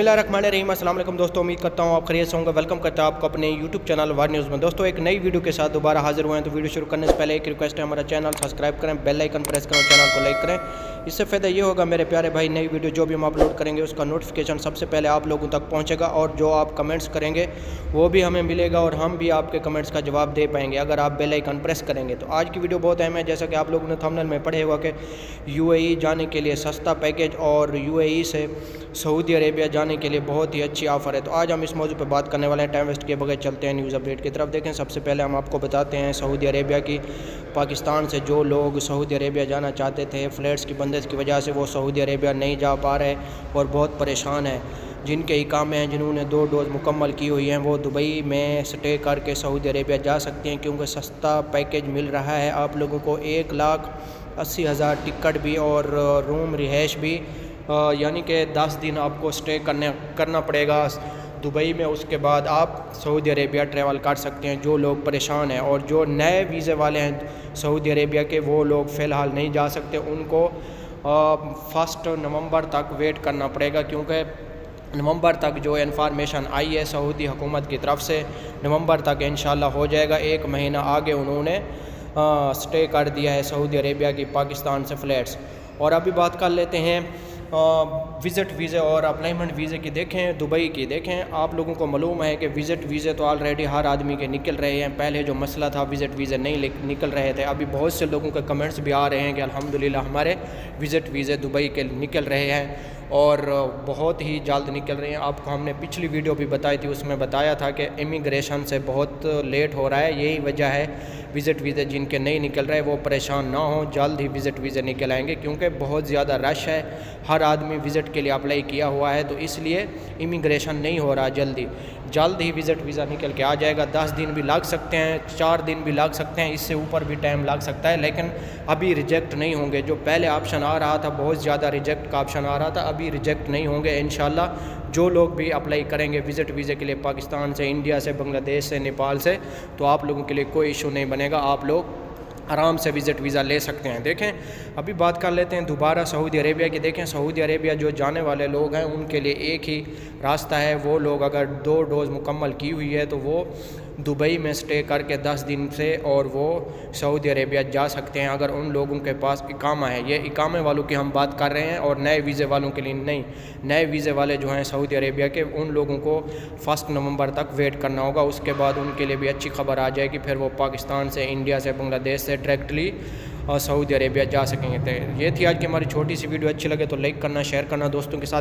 اللہ الرحمن الرحیم۔ السلام علیکم دوستوں، امید کرتا ہوں آپ خیریت سے ہوں گے۔ ویلکم کرتا ہوں آپ کو اپنے یوٹیوب چینل ور نیوز میں۔ دوستوں ایک نئی ویڈیو کے ساتھ دوبارہ حاضر ہوئے ہیں، تو ویڈیو شروع کرنے سے پہلے ایک ریکویسٹ ہے، ہمارا چینل سبسکرائب کریں، بیل آئیکن پریس کریں، چینل کو لائک کریں۔ اس سے فائدہ یہ ہوگا میرے پیارے بھائی، نئی ویڈیو جو بھی ہم اپلوڈ کریں گے اس کا نوٹیفیکیشن سب سے پہلے آپ لوگوں تک پہنچے گا، اور جو آپ کمنٹس کریں گے وہ بھی ہمیں ملے گا، اور ہم بھی آپ کے کمنٹس کا جواب دے پائیں گے اگر آپ بیل آئیکن پریس کریں گے۔ تو آج کی ویڈیو بہت اہم ہے، جیسا کہ آپ لوگوں نے تھمبنیل میں پڑھے ہوا کہ UAE جانے کے لیے سستا پیکیج اور UAE سے سعودی عربیہ جانے کے لیے بہت ہی اچھی آفر ہے۔ تو آج ہم اس موضوع پہ بات کرنے والے ہیں، ٹائم ویسٹ کیے بغیر چلتے ہیں نیوز اپڈیٹ کی طرف۔ دیکھیں، سب سے پہلے ہم آپ کو بتاتے ہیں سعودی عربیہ کی پاکستان سے جو لوگ سعودی عربیہ جانا چاہتے تھے، فلیٹس کی بندش کی وجہ سے وہ سعودی عربیہ نہیں جا پا رہے اور بہت پریشان ہیں۔ جن کے اقامے ہیں، جنہوں نے 2 ڈوز مکمل کی ہوئی ہیں، وہ دبئی میں سٹے کر کے سعودی عربیہ جا سکتے ہیں، کیونکہ سستا پیکیج مل رہا ہے آپ لوگوں کو۔ 1,80,000 ٹکٹ بھی اور روم رہائش بھی، یعنی کہ 10 دن آپ کو سٹے کرنا پڑے گا دبئی میں۔ اس کے بعد آپ سعودی عربیہ ٹریول کر سکتے ہیں جو لوگ پریشان ہیں، اور جو نئے ویزے والے ہیں سعودی عربیہ کے، وہ لوگ فی الحال نہیں جا سکتے۔ ان کو 1 نومبر تک ویٹ کرنا پڑے گا، کیونکہ نومبر تک جو انفارمیشن آئی ہے سعودی حکومت کی طرف سے، نومبر تک انشاءاللہ ہو جائے گا۔ 1 مہینہ آگے انہوں نے سٹے کر دیا ہے سعودی عربیہ کی پاکستان سے فلیٹس۔ اور ابھی بات کر لیتے ہیں وزٹ ویزے اور اپلائمنٹ ویزے کی۔ دیکھیں دبئی کی، دیکھیں آپ لوگوں کو معلوم ہے کہ وزٹ ویزے تو آلریڈی ہر آدمی کے نکل رہے ہیں۔ پہلے جو مسئلہ تھا وزٹ ویزے نہیں نکل رہے تھے، ابھی بہت سے لوگوں کے کمنٹس بھی آ رہے ہیں کہ الحمدللہ ہمارے وزٹ ویزے دبئی کے نکل رہے ہیں، اور بہت ہی جلد نکل رہے ہیں۔ آپ کو ہم نے پچھلی ویڈیو بھی بتائی تھی، اس میں بتایا تھا کہ امیگریشن سے بہت لیٹ ہو رہا ہے، یہی وجہ ہے وزٹ ویزے جن کے نہیں نکل رہے وہ پریشان نہ ہوں، جلد ہی وزٹ ویزے نکل آئیں گے، کیونکہ بہت زیادہ رش ہے، ہر آدمی وزٹ کے لیے اپلائی کیا ہوا ہے، تو اس لیے امیگریشن نہیں ہو رہا جلد ہی وزٹ ویزا نکل کے آ جائے گا۔ 10 دن بھی لگ سکتے ہیں، 4 دن بھی لگ سکتے ہیں، اس سے اوپر بھی ٹائم لگ سکتا ہے، لیکن ابھی ریجیکٹ نہیں ہوں گے۔ جو پہلے آپشن آ رہا تھا، بہت زیادہ ریجیکٹ کا آپشن آ رہا تھا، ابھی ریجیکٹ نہیں ہوں گے انشاءاللہ۔ جو لوگ بھی اپلائی کریں گے وزٹ ویزے کے لیے پاکستان سے، انڈیا سے، بنگلہ دیش سے، نیپال سے، تو آپ لوگوں کے لیے کوئی ایشو نہیں بنے گا، آپ لوگ آرام سے وزٹ ویزا لے سکتے ہیں۔ دیکھیں ابھی بات کر لیتے ہیں دوبارہ سعودی عربیہ کی۔ دیکھیں سعودی عربیہ جو جانے والے لوگ ہیں ان کے لیے ایک ہی راستہ ہے، وہ لوگ اگر 2 ڈوز مکمل کی ہوئی ہے تو وہ دبئی میں سٹے کر کے 10 دن سے اور وہ سعودی عربیہ جا سکتے ہیں، اگر ان لوگوں کے پاس اقامہ ہے۔ یہ اقامے والوں کی ہم بات کر رہے ہیں، اور نئے ویزے والوں کے لیے نہیں۔ نئے ویزے والے جو ہیں سعودی عربیہ کے، ان لوگوں کو 1 نومبر تک ویٹ کرنا ہوگا، اس کے بعد ان کے لیے بھی اچھی خبر آ جائے گی، پھر وہ پاکستان سے، انڈیا سے، بنگلہ دیش سے ڈائریکٹلی سعودی عربیہ جا سکیں گے۔ یہ تھی آج کی ہماری چھوٹی سی ویڈیو، اچھی لگے تو لائک کرنا، شیئر کرنا، دوستوں کے ساتھ